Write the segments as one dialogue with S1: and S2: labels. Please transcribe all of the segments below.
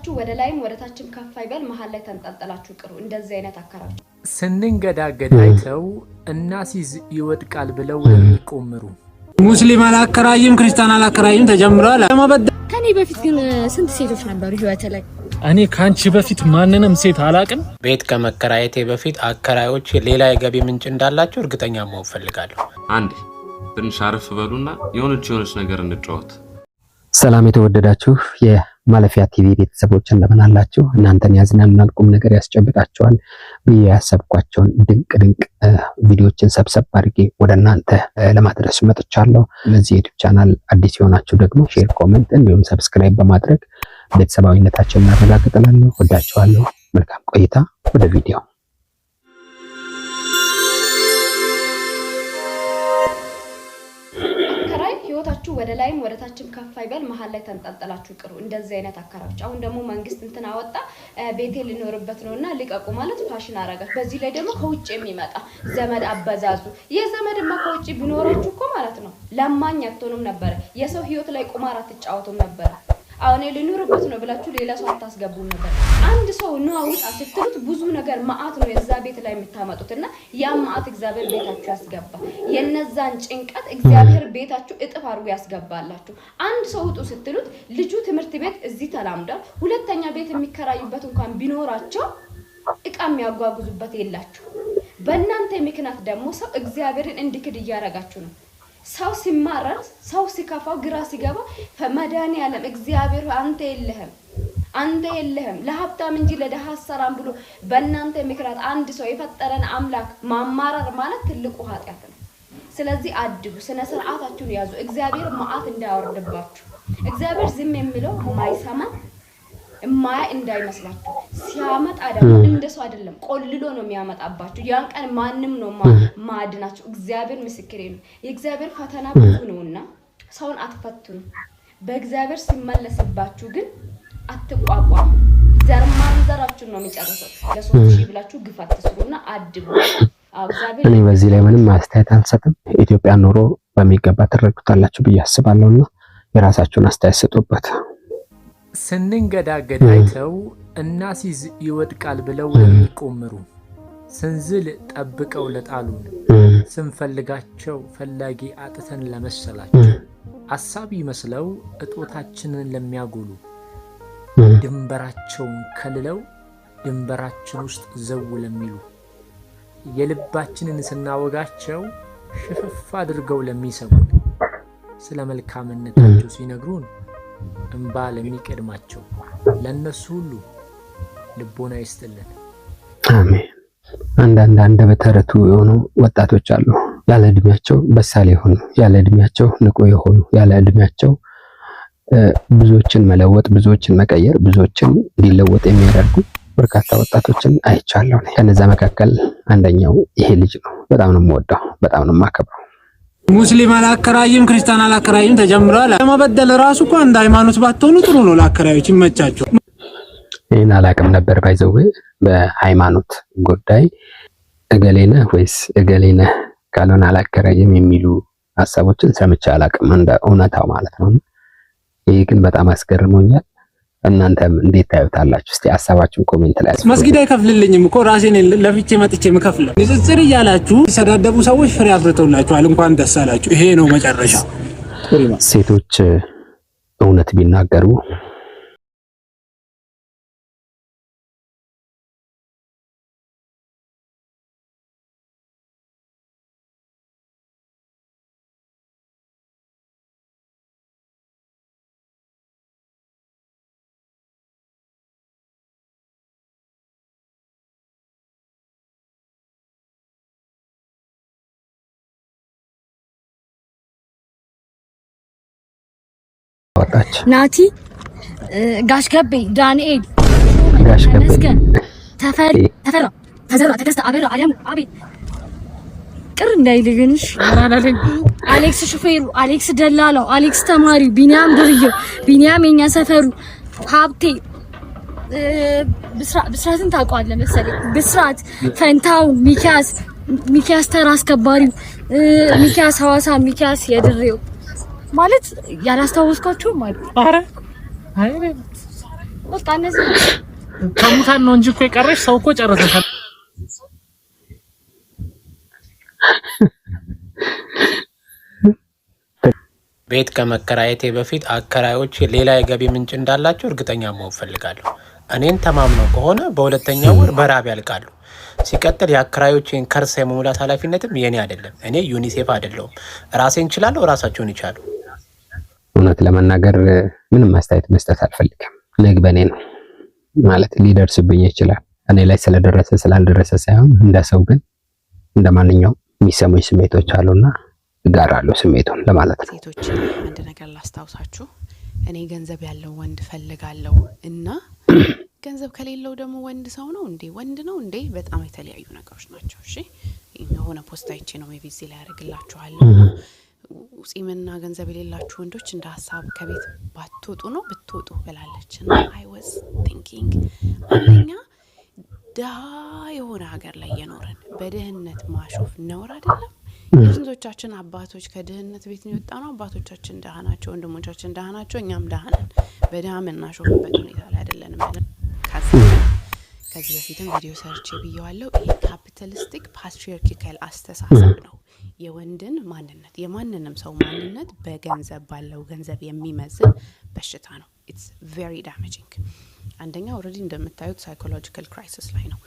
S1: ህይወታችሁ ወደ ላይም ወደ ታችም ከፍ አይበል መሃል ላይ ተንጠልጥላችሁ ቅሩ እንደዚህ አይነት አከራጭ
S2: ስንንገዳገድ አይተው እናሲዝ ይወድቃል ብለው ለሚቆምሩ
S3: ሙስሊም አላከራይም ክርስቲያን አላከራይም ተጀምሯል ለማበደ
S4: ከኔ በፊት ግን ስንት ሴቶች ነበሩ ህይወት ላይ
S3: እኔ ካንቺ በፊት ማንንም ሴት አላቅም
S5: ቤት ከመከራየቴ በፊት አከራዮች ሌላ የገቢ ምንጭ እንዳላቸው እርግጠኛ መሆን ፈልጋለሁ
S6: አንዴ ትንሽ አረፍ በሉና የሆነች ነገር እንጫወት
S7: ሰላም የተወደዳችሁ የማለፊያ ቲቪ ቤተሰቦች እንደምን አላችሁ እናንተን ያዝናናል ቁም ነገር ያስጨብጣችኋል በያሰብኳቸውን ድንቅ ቪዲዮችን ሰብሰብ አድርጌ ወደ እናንተ ለማድረስ መጥቻለሁ ለዚህ ዩቲዩብ ቻናል አዲስ የሆናችሁ ደግሞ ሼር ኮሜንት እንዲሁም ሰብስክራይብ በማድረግ ቤተሰባዊነታችንን እናረጋግጣለን ወዳችኋለሁ መልካም ቆይታ ወደ ቪዲዮ
S1: ህይወታችሁ ወደ ላይም ወደ ታችም ከፍ አይበል መሃል ላይ ተንጠልጥላችሁ ቅሩ እንደዚህ አይነት አከራጭ አሁን ደግሞ መንግስት እንትን አወጣ ቤቴ ሊኖርበት ነውና ልቀቁ ማለት ፋሽን አረጋች በዚህ ላይ ደግሞ ከውጭ የሚመጣ ዘመድ አበዛዙ የዘመድማ ከውጭ ቢኖራችሁ እኮ ማለት ነው ለማኝ አትሆኑም ነበር የሰው ህይወት ላይ ቁማር አትጫወቱም ነበር አሁን ሊኖርበት ነው ብላችሁ ሌላ ሰው አታስገቡም ነበር አንድ ሰው ነው አውጣ ስትሉት ብዙ ነገር ማአት ነው የዛ ቤት ላይ የምታመጡትና ያ ማአት እግዚአብሔር ቤታችሁ ያስገባ የነዛን ጭንቀት እግዚአብሔር ቤታችሁ እጥፍ አድርጎ ያስገባላችሁ አንድ ሰው ውጡ ስትሉት ልጁ ትምህርት ቤት እዚህ ተላምዷል ሁለተኛ ቤት የሚከራዩበት እንኳን ቢኖራቸው እቃ የሚያጓጉዙበት የላችሁ በእናንተ ምክንያት ደግሞ ሰው እግዚአብሔርን እንዲክድ እያረጋችሁ ነው ሰው ሲማረር ሰው ሲከፋው ግራ ሲገባ ፈመዳኒ ዓለም እግዚአብሔር አንተ የለህም ለሀብታም እንጂ ለደሃ ሰራም ብሎ በእናንተ ምክንያት አንድ ሰው የፈጠረን አምላክ ማማረር ማለት ትልቁ ኃጢአት ነው ስለዚህ አድቡ ስነ ስርዓታችሁን ያዙ እግዚአብሔር ማአት እንዳያወርድባችሁ እግዚአብሔር ዝም የሚለው ማይሰማ ማያ እንዳይመስላችሁ ሲያመጣ ደግሞ እንደሱ አይደለም ቆልሎ ነው የሚያመጣባችሁ ያን ቀን ማንንም ነው ማድናችሁ እግዚአብሔር ምስክሬ ነው የእግዚአብሔር ፈተና ብዙ ነውና ሰውን አትፈትኑ በእግዚአብሔር ሲመለስባችሁ ግን አትቋቋሙ ዘራችሁን ነው የሚጨርሰው ለ3000 ብላችሁ ግፋት ትስሩና አድቡ እግዚአብሔር
S7: እኔ በዚህ ላይ ምንም አስተያየት አልሰጥም ኢትዮጵያ ኑሮ በሚገባ ተረዱታላችሁ ብዬ አስባለሁና የራሳችሁን አስተያየት ስጡበት
S2: ስንንገዳገድ አይተው እናሲዝ ይወድቃል ብለው ለሚቆምሩ ስንዝል ጠብቀው ለጣሉን ስንፈልጋቸው ፈላጊ አጥተን ለመሰላቸው አሳቢ መስለው እጦታችንን ለሚያጎሉ ድንበራቸውን ከልለው ድንበራችን ውስጥ ዘው ለሚሉ የልባችንን ስናወጋቸው ሽፍፍ አድርገው ለሚሰሙን ስለ መልካምነታቸው ሲነግሩን እንባ ለሚቀድማቸው ለነሱ ሁሉ ልቦና ይስጥልን
S7: አሜን አንዳንድ አንደበተረቱ የሆኑ ወጣቶች አሉ ያለ እድሜያቸው በሳል የሆኑ ያለ እድሜያቸው ንቁ የሆኑ ያለ እድሜያቸው ብዙዎችን መለወጥ ብዙዎችን መቀየር ብዙዎችን ሊለወጥ የሚያደርጉ በርካታ ወጣቶችን አይቻለሁ ከነዛ መካከል አንደኛው ይሄ ልጅ ነው በጣም ነው የምወደው በጣም ነው የማከብረው
S3: ሙስሊም አላከራይም ክርስቲያን አላከራይም ተጀምሯል ለማበደል ራሱ እኮ አንድ ሃይማኖት ባትሆኑ ጥሩ ነው ለአከራዮች ይመቻቸው
S7: እኔ አላቅም ነበር ባይዘው በሃይማኖት ጉዳይ እገሌነ ወይስ እገሌነ ካልሆነ አላከራይም የሚሉ ሐሳቦችን ሰምቼ አላቅም እንደ እውነታው ማለት ነው ይሄ ግን በጣም አስገርሞኛል እናንተም እንዴት ታዩታላችሁ እስቲ ሐሳባችሁን ኮሜንት ላይ አስቀምጡ
S3: መስጊድ አይከፍልልኝም እኮ ራሴን ለፍቼ መጥቼ መከፍለው ንጽጽር ይያላችሁ ሰዳደቡ ሰዎች ፍሬ አፍርተውላችኋል እንኳን ደስ አላችሁ ይሄ ነው መጨረሻው
S7: ሴቶች እውነት ቢናገሩ
S4: ናቲ ጋሽ ከቤ ዳንኤል
S7: መስገን
S4: ተፈራ ተዘራ ተከስተ አበራ አለም አቤት ቅር እንዳይልግንሽ አሌክስ ሹፌሩ አሌክስ ደላላው አሌክስ ተማሪው ቢኒያም ድርየው ቢኒያም የኛ ሰፈሩ ሀብቴ ብስራትን ታውቀዋለህ መሰለኝ ብስራት ፈንታው ሚኪያስ ተራ አስከባሪው ሚኪያስ ሐዋሳ ሚኪያስ የድሬው ማለት ያላስተዋወስኳችሁ ማለት በቃ እነዚህ
S2: ከሙታን ነው እንጂ እኮ የቀረሽ ሰው እኮ ጨረሰሻል።
S5: ቤት ከመከራየቴ በፊት አከራዮች ሌላ የገቢ ምንጭ እንዳላቸው እርግጠኛ መሆን ፈልጋለሁ። እኔን ተማምነው ከሆነ በሁለተኛው ወር በራብ ያልቃሉ። ሲቀጥል የአከራዮችን ከርስ የመሙላት ኃላፊነትም የኔ አይደለም። እኔ ዩኒሴፍ አይደለሁም። ራሴን እችላለሁ፣ ራሳቸውን ይቻሉ።
S7: እውነት ለመናገር ምንም አስተያየት መስጠት አልፈልግም። ነግበኔ ነው ማለት ሊደርስብኝ ይችላል። እኔ ላይ ስለደረሰ ስላልደረሰ ሳይሆን እንደ ሰው ግን እንደማንኛውም የሚሰሙኝ ስሜቶች አሉና ጋራሉ ስሜቱን ለማለት ነው።
S8: ሴቶች አንድ ነገር ላስታውሳችሁ፣ እኔ ገንዘብ ያለው ወንድ ፈልጋለሁ እና ገንዘብ ከሌለው ደግሞ ወንድ ሰው ነው እንዴ? ወንድ ነው እንዴ? በጣም የተለያዩ ነገሮች ናቸው። እሺ የሆነ ፖስት አይቼ ነው ሜቢ እዚህ ላይ ያደርግላችኋለሁ። ጺምና ገንዘብ የሌላችሁ ወንዶች እንደ ሀሳብ ከቤት ባትወጡ ነው ብትወጡ ብላለች። እና አይ ዋዝ ቲንኪንግ አንደኛ ድሃ የሆነ ሀገር ላይ የኖረን በድህነት ማሾፍ ነውር አይደለም? የስንቶቻችን አባቶች ከድህነት ቤት ነው የወጣ ነው። አባቶቻችን ድሃ ናቸው፣ ወንድሞቻችን ድሃ ናቸው፣ እኛም ድሃ ነን። በድሃ የምናሾፍበት ሁኔታ ላይ አይደለንም። ከዚህ በፊትም ቪዲዮ ሰርቼ ብየዋለሁ። ይሄ ካፒታሊስቲክ ፓትሪያርኪካል አስተሳሰብ ነው። የወንድን ማንነት የማንንም ሰው ማንነት በገንዘብ ባለው ገንዘብ የሚመዝን በሽታ ነው። ኢትስ ቬሪ ዳሜጂንግ። አንደኛ ኦልሬዲ እንደምታዩት ሳይኮሎጂካል ክራይሲስ ላይ ነው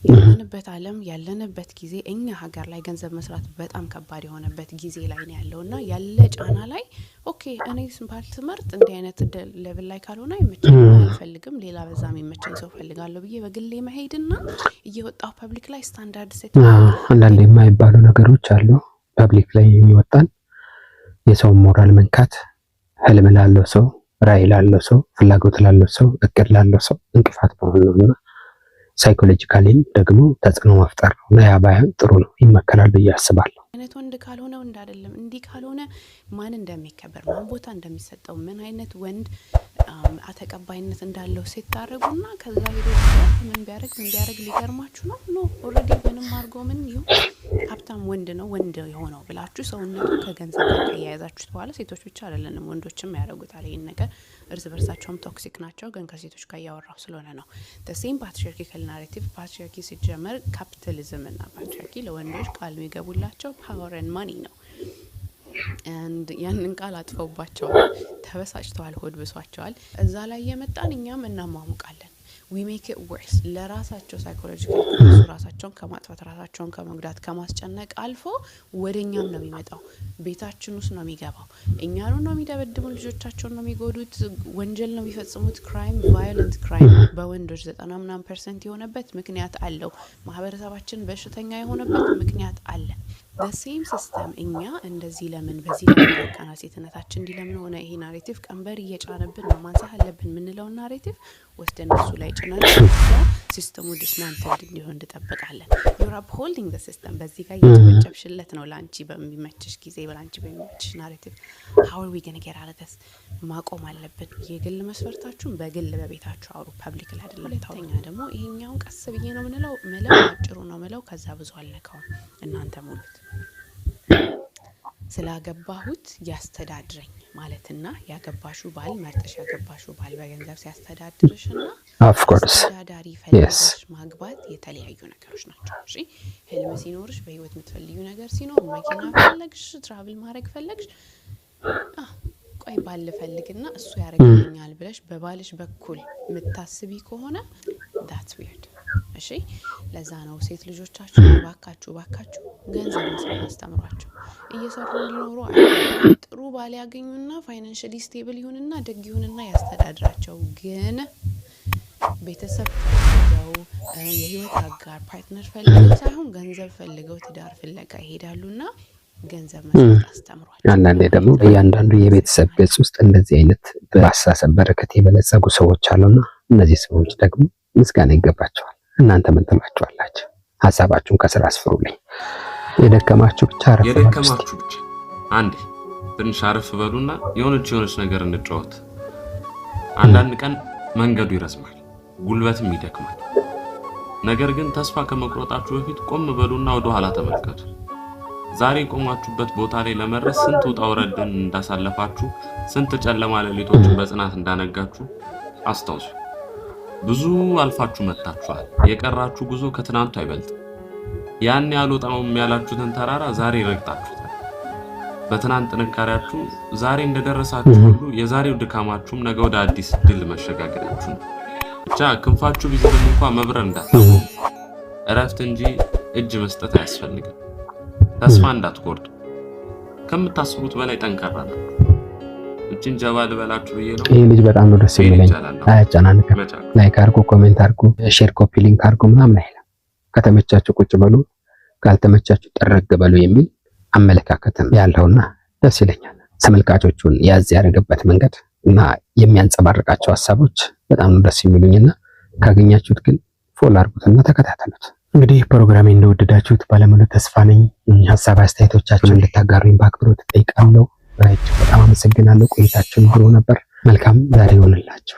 S8: ያለንበት ዓለም ያለንበት ጊዜ። እኛ ሀገር ላይ ገንዘብ መስራት በጣም ከባድ የሆነበት ጊዜ ላይ ነው ያለውና ያለ ጫና ላይ ኦኬ እኔ ስምፓርት መርጥ እንዲህ አይነት ሌቭል ላይ ካልሆነ አይመቸኝም፣ አልፈልግም፣ ሌላ በዛ የሚመቸኝ ሰው ፈልጋለሁ ብዬ በግሌ መሄድና እየወጣው ፐብሊክ ላይ ስታንዳርድ ሴት
S7: አንዳንድ የማይባሉ ነገሮች አሉ። ፐብሊክ ላይ የሚወጣን የሰው ሞራል መንካት፣ ህልም ላለው ሰው፣ ራዕይ ላለው ሰው፣ ፍላጎት ላለው ሰው፣ እቅድ ላለው ሰው እንቅፋት መሆን ነውና ሳይኮሎጂካሊም ደግሞ ተጽዕኖ መፍጠር ነው። ያ ባይሆን ጥሩ ነው፣ ይመከራል ብዬ አስባለሁ።
S8: አይነት ወንድ ካልሆነ ወንድ አይደለም። እንዲህ ካልሆነ ማን እንደሚከበር ማን ቦታ እንደሚሰጠው ምን አይነት ወንድ ተቀባይነት እንዳለው ሴት ታረጉና ከዛ ሄዶ ምን ቢያረግ ሊገርማችሁ ነው። ኖ ኦልሬዲ ምንም አርጎ ምን ይሁን ሀብታም ወንድ ነው ወንድ የሆነው ብላችሁ ሰውነቱ ከገንዘብ ጋር ያያዛችሁት በኋላ ሴቶች ብቻ አይደለንም ወንዶችም ያደርጉታል ይሄን ነገር። እርስ በርሳቸውም ቶክሲክ ናቸው፣ ግን ከሴቶች ጋር ያወራው ስለሆነ ነው። the patriarchal narrative patriarchy ሲጀመር ካፒታሊዝም እና ፓትሪያርኪ ለወንዶች ቃል የሚገቡላቸው ፓወር and money ነው። and ያንን ቃል አጥፈውባቸዋል፣ ተበሳጭተዋል፣ ሆድ ብሷቸዋል። እዛ ላይ የመጣን እኛም እናማሙቃለን። we make it worse ለራሳቸው ሳይኮሎጂካል ራሳቸውን ከማጥፋት ራሳቸውን ከመጉዳት ከማስጨነቅ አልፎ ወደኛም ነው የሚመጣው። ቤታችን ውስጥ ነው የሚገባው። እኛን ነው የሚደበድቡን፣ ልጆቻቸውን ነው የሚጎዱት፣ ወንጀል ነው የሚፈጽሙት። ክራይም ቫዮለንት ክራይም በወንዶች 90% የሆነበት ምክንያት አለው። ማህበረሰባችን በሽተኛ የሆነበት ምክንያት አለ። the same system እኛ እንደዚህ ለምን በዚህ ለምን ሴትነታችን እንዲ ለምን ሆነ ይሄ ናሬቲቭ ቀንበር እየጫነብን ነው ማንሳት አለብን ምንለው ናሬቲቭ ወስደን እሱ ላይ ጭነን ሲስተሙ ዲስማንትልድ እንዲሆን እንጠብቃለን። you are upholding the system በዚህ ጋር እየጨበጨብሽለት ነው ላንቺ በሚመችሽ ጊዜ በላንቺ በሚመችሽ ናሬቲቭ። how are we going to get out of this? ማቆም አለብን። የግል መስፈርታችሁን በግል በቤታችሁ አውሩ፣ ፐብሊክ ላይ አይደለም። ሁለተኛ ደግሞ ይሄኛውን ቀስ ብዬ ነው ምንለው አጭሩ ነው ምለው ከዛ ብዙ አለከው እናንተ ሙሉት። ስላገባሁት ያስተዳድረኝ ማለትና ያገባሹ ባል መርጠሽ ያገባሹ ባል በገንዘብ ሲያስተዳድርሽና of course አስተዳዳሪ ፈልገሽ ማግባት የተለያዩ ነገሮች ናቸው። እሺ ህልም ሲኖርሽ በህይወት የምትፈልጊው ነገር ሲኖር መኪና ፈለግሽ ትራቭል ማድረግ ፈለግሽ ቆይ ባል ፈልግና እሱ ያረጋኛል ብለሽ በባልሽ በኩል ምታስቢ ከሆነ that's weird። እሺ ለዛ ነው ሴት ልጆቻችሁ ባካችሁ ገንዘብ ማስተምሯቸው እየሰሩ እንዲኖሩ ጥሩ ባል ያገኙና ፋይናንሻሊ ስቴብል ይሁንና ደግ ይሁንና ያስተዳድራቸው። ግን ቤተሰብ ፈልገው የህይወት አጋር ፓርትነር ፈልገው ሳይሆን ገንዘብ ፈልገው ትዳር ፍለጋ ይሄዳሉና ገንዘብ መስጠት አስተምሯል።
S7: አንዳንዴ ደግሞ በእያንዳንዱ የቤተሰብ ገጽ ውስጥ እንደዚህ አይነት በአስተሳሰብ በረከት የበለጸጉ ሰዎች አሉና እነዚህ ሰዎች ደግሞ ምስጋና ይገባቸዋል። እናንተ ምን ትሏቸዋላችሁ? ሐሳባችሁን ከስራ አስፍሩልኝ። የደከማችሁ ብቻ
S6: አንዴ ትንሽ አረፍ በሉና የሆነች ነገር እንጫወት። አንዳንድ ቀን መንገዱ ይረዝማል፣ ጉልበትም ይደክማል። ነገር ግን ተስፋ ከመቁረጣችሁ በፊት ቆም በሉና ወደ ኋላ ተመልከቱ። ዛሬ ቆማችሁበት ቦታ ላይ ለመድረስ ስንት ውጣ ውረድን እንዳሳለፋችሁ፣ ስንት ጨለማ ሌሊቶችን በጽናት እንዳነጋችሁ አስታውሱ። ብዙ አልፋችሁ መጣችኋል። የቀራችሁ ጉዞ ከትናንቱ አይበልጥም። ያን ያልወጣውም ያላችሁትን ተራራ ዛሬ ረግጣችሁታል። በትናንት ጥንካሬያችሁ ዛሬ እንደደረሳችሁ ሁሉ የዛሬው ድካማችሁም ነገ ወደ አዲስ ድል መሸጋገራችሁ ነው። ብቻ ክንፋችሁ ቢዝልም እንኳን መብረር እንዳታቆሙ። እረፍት እንጂ እጅ መስጠት አያስፈልግም። ተስፋ እንዳትቆርጡ። ከምታስቡት በላይ ጠንካራ ናችሁ። እቺን ጀባ ልበላችሁ ብዬ ነው።
S7: ይሄ ልጅ በጣም ነው ደስ የሚለኝ። አያጨናንቅም። ላይክ አድርጉ፣ ኮሜንት አድርጉ፣ ሼር፣ ኮፒ ሊንክ አድርጉ ምናምን አይልም። ከተመቻችሁ ቁጭ በሉ፣ ካልተመቻችሁ ጠረግ በሉ የሚል አመለካከትም ያለውና ደስ ይለኛል። ተመልካቾቹን ያዝ ያደረገበት መንገድ እና የሚያንጸባርቃቸው ሐሳቦች በጣም ነው ደስ የሚሉኝና ካገኛችሁት ግን ፎሎ አድርጉትና ተከታተሉት። እንግዲህ ፕሮግራሜ እንደወደዳችሁት ባለሙሉ ተስፋ ነኝ። ሐሳብ አስተያየቶቻችሁን እንድታጋሩኝ በአክብሮት እጠይቃለሁ። በጣም አመሰግናለሁ። ቆይታችሁ ብሩህ ነበር። መልካም ዛሬ ይሁንላችሁ።